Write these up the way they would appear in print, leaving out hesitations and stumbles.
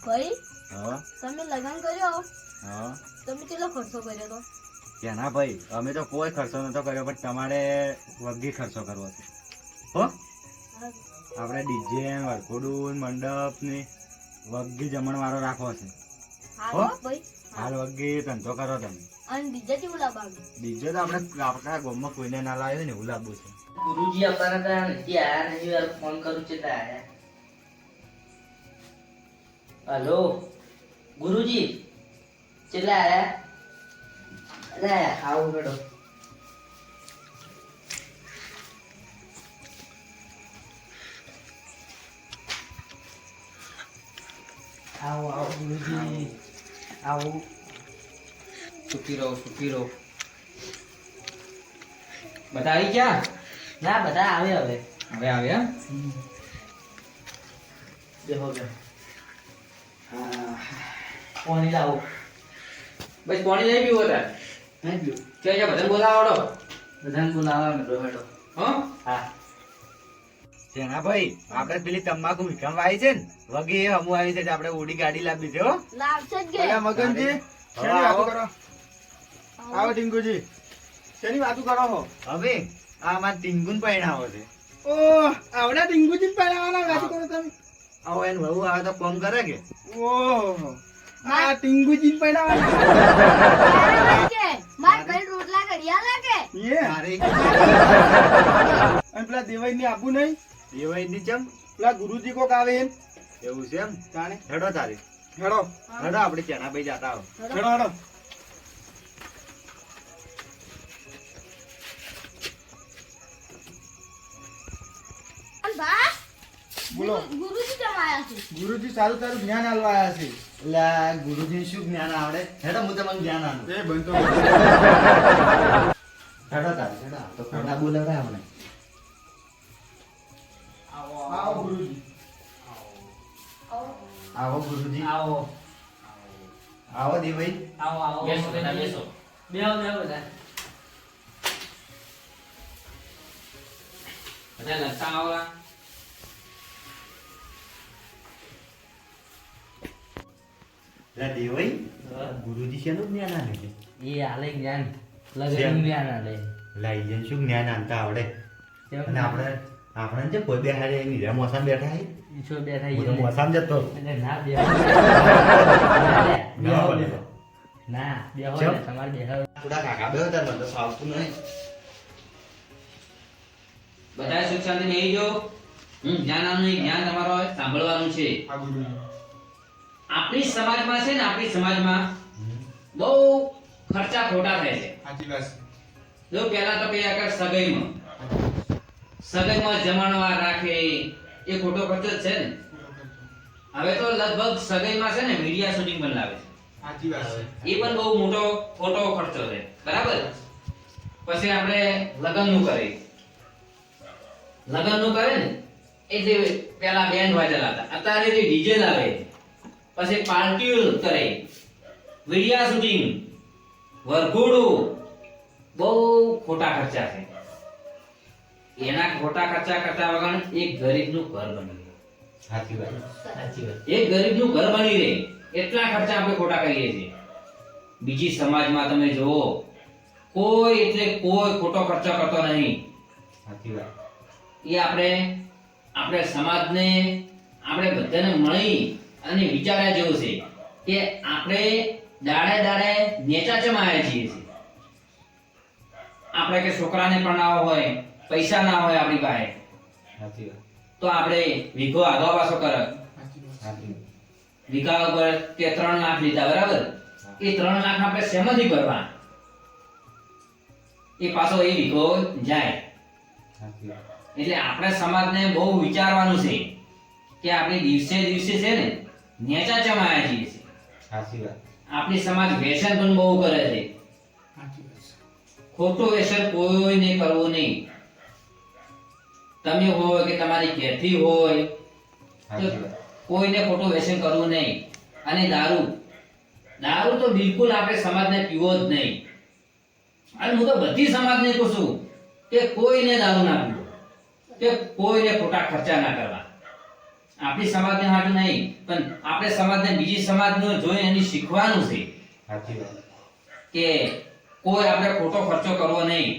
ભાઈ હા તમે લગન કર્યો હા તમે કેટલો ખર્ચો કર્યો તો ક્યાંના ભાઈ અમે તો કોઈ ખર્ચો નતો કર્યો પણ તમારે વગી ખર્ચો કરવો છે હો આપણે ડીજે વરઘોડું મંડપ ને વગી જમણવારો રાખવો છે હાલો ભાઈ હાલ વગી ધંધો કરો તમે અને ડીજે કેવું લાવવાનું ડીજે તો આપણે આપણા ગામમાં કોઈને ના લાવ્યો ને એવું લાવવું છે ગુરુજી આપણા ત્યાં નથી આયા નહીં યાર ફોન કરું છે ત્યાં આયા હલો ગુરુજી કેટલા આયા અરે આવું મેડો આવો આવો ગુરુજી આવો સુખી રહો બધા આવી ગયા ના બધા આવે હવે આવ્યા બેહો પાણી લાવો બસ પાણી લઈ પીવો તાર નહીં પીવું ક્યાં બધાને બોલાવડો બધાને બોલાવવા મેં હેડો હા જેના ભાઈ આપણે પેલી તમાકુ વિકમ આવી છે ને વગી એ હમુ આવી છે આપણે ઓડી ગાડી લાવી છે હો લાવશે જ કે મગનજી શેની વાતો કરો આવો ટીંગુજી શેની વાતો કરો હો હવે આ માર ટીંગુન પહેણાવો છે ઓ આવડા ટીંગુજી પહેરાવાના વાતો કરો તમે આવો એન વહુ આવે તો કોમ કરે કે ઓહો આ ટીંગુજી પહેરાવાના કે માર ભાઈ રોટલા ઘડિયા લાગે યે મારી અને પેલા દેવાઈ આબુ નહીં એવાય ની ચમ પેલા ગુરુજી કોક આવે એમ એવું છે એમ જાણે હેડો તારી હેડો હેડો આપણે ચેના ભાઈ જાતા આવો હેડો હેડો અને બા બોલો ગુરુજી જમાયા છે ગુરુજી સારું સારું જ્ઞાન આલવા આયા છે એટલે આ ગુરુજી શું જ્ઞાન આવડે હેડો હું તમને જ્ઞાન આલું એ બનતો હેડો તારી હેડો આ તો ખોટા બોલાવે આપણે આવો ગુરુજી આવો ગુરુજી આવો આવો દેવાઈ આવો બેસો બધા બેસો બેહો બધા બધા લગતા આવલા લે દેવાઈ ગુરુજી શેનું જ્ઞાન આલે છે એ આલે જ્ઞાન લગન જ્ઞાન આલે લાઈ જન શું જ્ઞાન આનતા આવડે અને આપણે જે કોઈ બેહાડે એની રે મોસામ બેઠા હે ઈછો બેઠા હું તો મોસામ જતો એટલે ના બેહો ના બોલે ના બેહો ચમ? તમારે બેહો થોડા કાકા બેહો તાર મને તો ફાવતું નહીં બધા સુખ શાંતિ નહીં જો જ્ઞાન આનું જ્ઞાન તમારો સાંભળવાનું છે આ ગુરુજી આપણી સમાજમાં છે ને આપણી સમાજમાં બહુ ખર્ચા ખોટા થાય છે સાચી વાત જો પહેલા તો કઈ આગળ સગાઈમાં જમણવાર રાખે એ ખોટો ખર્ચો જ છે ને હવે તો લગભગ સગાઈમાં છે ને મીડિયા શૂટિંગ પણ લાવે છે સાચી વાત એ પણ બહુ મોટો ખોટો ખર્ચો છે બરાબર પછી આપણે લગ્નનું કરીએ લગ્નનું કરે ને એટલે પેલા બેન્ડ વાજેલા હતા અત્યારે જે ડીજે લાવે પછી પાર્ટીઓ કરે વિડિયા શૂટિંગ વરઘોડું બહુ ખોટા ખર્ચા છે એના ખોટા ખર્ચા કરતા વગર એક ગરીબનું ઘર બની રહે સાચી વાત સાચી વાત એક ગરીબનું ઘર બની રહે એટલા ખર્ચા આપણે ખોટા કરીએ છીએ બીજી સમાજમાં તમે જુઓ કોઈ એટલે કોઈ ખોટો ખર્ચો કરતો નહીં સાચી વાત એ આપણે સમાજને આપણે બધાને મળી અને વિચાર્યા જેવું છે કે આપણે દાડે દાડે નેચા જમાયા છીએ આપણે કે છોકરાને પરણાવો હોય પૈસા ના હોય આપણી પાસે સાચી વાત તો આપણે વીઘો આગો પાછો કરે સાચી વીઘા ઉપર કે 3 લાખ લીધા બરાબર એ 3 લાખ આપણે શેમાંથી ભરવા એ પાછો એ વીઘો જાય સાચી વાત એટલે આપણે સમાજને બહુ વિચારવાનું છે કે આપણે દિવસે દિવસે છે ને નેચા જમાયા છીએ સાચી વાત આપણી સમાજ વ્યસન પણ બહુ કરે છે ખોટું વ્યસન કોઈને કરવું નહીં તમે હોય કે તમારી કેથી હોય સાચી વાત કોઈને ખોટું વ્યસન કરવું નહીં અને દારૂ તો બિલકુલ આપણે સમાજને પીવો જ નહીં અને હું તો બધી સમાજને કહું છું કે કોઈને દારૂ ના પીવો કે કોઈને ખોટા ખર્ચા ના કરવા આપણી સમાજને હાટું નહીં પણ આપણે સમાજને બીજી સમાજનું જોઈને એની શીખવાનું છે સાચી વાત. કે કોઈ આપણે ખોટો ખર્ચો કરવો નહીં.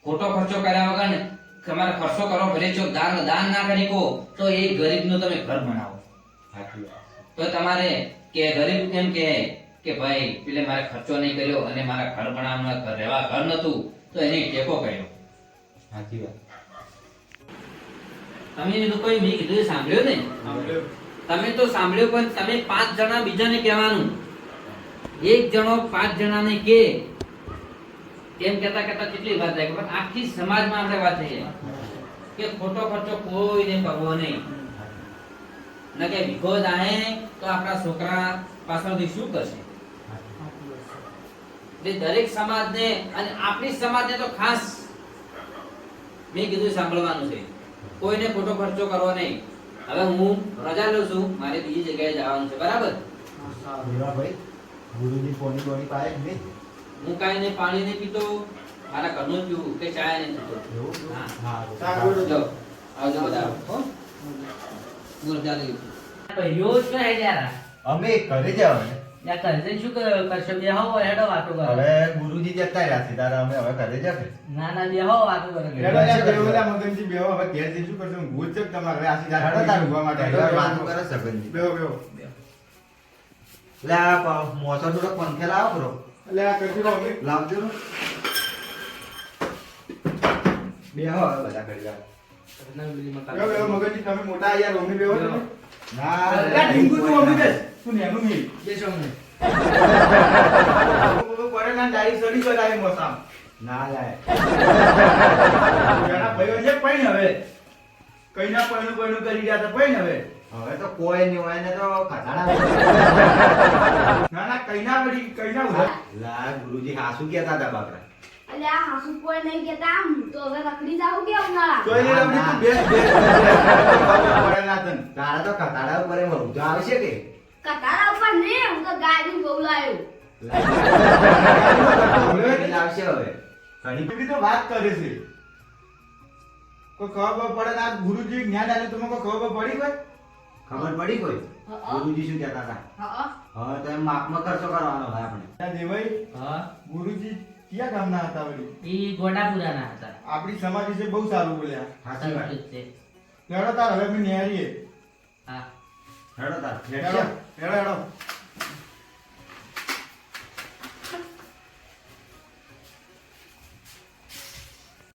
ખોટો ખર્ચો કર્યા વગર ને તમારે ખર્ચો કરો ભલે જો દાન ના કરી કો તો એ ગરીબનું તમે ઘર બનાવો. સાચી વાત. તો તમારે કે ગરીબ એમ કે ભાઈ પેલે મારે ખર્ચો નહીં કર્યો અને મારા ઘર બનાવવામાં રહેવા ઘર નતું તો એને ટેકો કર્યો. સાચી વાત. તમે તો કોઈ મેં કીધું એ સાંભળ્યું ને? તમે તો સાંભળ્યું પણ તમે 5 જણા બીજાને કહેવાનું. એક જણો 5 જણાને કે એમ કહેતા કેટલી વાત થાય પણ આખી સમાજમાં આપણે વાત થઈ જાય કે ખોટો ખર્ચો કોઈને કરવો નહીં. ન કે ભીખો જાહે તો આપણા છોકરા પાછળથી શું કરશે? એટલે દરેક સમાજને અને આપણી સમાજને તો ખાસ મેં કીધું સાંભળવાનું છે. કોઈને ખોટો ખર્ચો કરવો નહીં. હવે હું રજા લઉં છું, મારે બીજી જગ્યાએ જવાનું છે. બરાબર? ભાઈ ગુરુજી પોની બોની પાય જ નહીં. હું કાંઈ નહીં, પાણી નહીં પીતો, મારા ઘરનું જ પીવું કે ચા નહીં પીતો. હા. સારું. લો, આવજો બધા. હો? બોલ, ચાલો. પહેર્યો જ કહે યાર. અમે ઘરે જાવ ને. યા કરજે શું કરશો? બેહો હેડો વાતો કરો. હવે ગુરુજી જતા રહ્યા છે તારા અમે હવે ઘરે જાકે. ના ના બેહો વાતો કરો. હેડો યાર, બેહો લા મગનજી, બેહો. હવે ઘેર જઈને શું કરશું? ભૂત છે કે તમારે હવે આશી હેડો જાત તારું ઊંઘવા માટે. વાતો કરે સગનજી. બેહો, બેહો. લે આ મોસો થોડો પંખે લાવો બરો. એટલે આ કરજો અમે. લાવજો ને. બેહો હવે બધા ઘરે જાવ. બેહો, બેહો, મગનજી, તમે મોટા યાર, અમે બેહો તમે. ના અલ્યા, ઢીંગુ તું અમે બેસ. તું નેનું નહીં. બેસો અમને. પડે ના ડાળી સડી ગયો મોસામ. ના લાય. ઘણા ભાઈઓ છે પૈણ હવે. કઈ ના પૈણું કરી રહ્યા હતા પૈણ હવે. હવે તો કોઈ નહીં હોય ને તો ખટાડા. ના ના કઈ ના વળી કઈ ના ઉધર. લા ગુરુજી હાસુ કહેતા હતા બાપરા. એટલે આ હાસુ કોઈ નહીં કેતા આમ તો હવે રખડી જાવ કે ઉનાળા તો એને રમણી તું બેસ બેસ. પડે ના તન. તારા તો ખટાડા ઉપર એમ ઊંધો આવશે કે કતારા ઉપર ને હું તો ગાડી બોલાયો. આવશે હવે ઘણી બીજી તો વાત કરે છે. કોઈ ખબર પડે ના ગુરુજી જ્ઞાન આલે તમે કોઈ ખબર પડી કોઈ? ખબર પડી કોઈ હા. ગુરુજી શું કહેતા હતા? હા હવે તો એમ માપમાં ખર્ચો કરવાનો હોય આપણે. ત્યાં દેવાઈ હા, ગુરુજી કયા ગામના હતા વળી? ઈ ગોડાપુરાના હતા. આપણી સમાજ વિશે બહુ સારું બોલ્યા. સાચી વાત. છે. હેડો તાર હવે અમે નિહારીએ. હા. હેડો તાર હેડો હેડો હેડો.